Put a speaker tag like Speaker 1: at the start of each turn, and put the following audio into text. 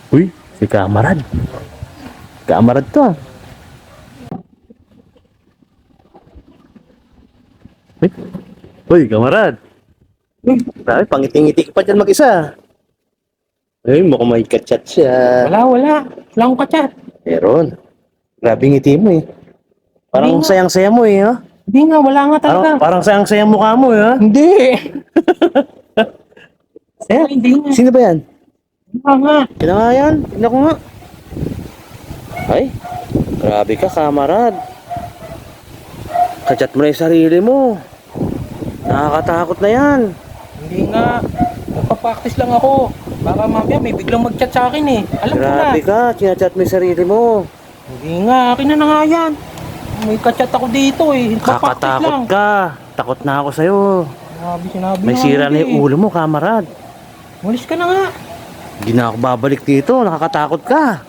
Speaker 1: Uy, si kamarad. Kamarad to ah. Uy, uy, kamarad. Uy, grabe, pangiti-ngiti ka pa dyan mag-isa. Uy, mukhang may kachat siya.
Speaker 2: Wala. Wala akong kachat.
Speaker 1: Meron. Grabe ngiti mo eh.
Speaker 2: Hindi
Speaker 1: Parang
Speaker 2: nga.
Speaker 1: sayang-saya mo eh, ha?
Speaker 2: Hindi nga, wala nga talaga.
Speaker 1: Parang sayang-saya mukha mo eh, ha?
Speaker 2: Hindi. Hindi nga.
Speaker 1: Sino ba yan?
Speaker 2: Wala nga.
Speaker 1: Sino nga yan? Tingnan ko nga. Ay, grabe ka, kamarad. Kachat mo na yung sarili mo. Nakakatakot na yan.
Speaker 2: Hindi nga. Nagpa-practice lang ako. Baka mamaya may biglang mag-chat sa akin eh. Alam ko na.
Speaker 1: Grabe ka, chinachat mo yung sarili mo.
Speaker 2: Hindi nga, akin na nga yan. May kachat ako dito eh. Nagpa-practice
Speaker 1: Kakatakot
Speaker 2: lang.
Speaker 1: ka. Takot na ako sa'yo.
Speaker 2: Sinabi
Speaker 1: May
Speaker 2: nga
Speaker 1: sira na
Speaker 2: hindi
Speaker 1: yung ulo mo, kamarad.
Speaker 2: Umalis ka na nga.
Speaker 1: Hindi na ako babalik dito. Nakakatakot ka.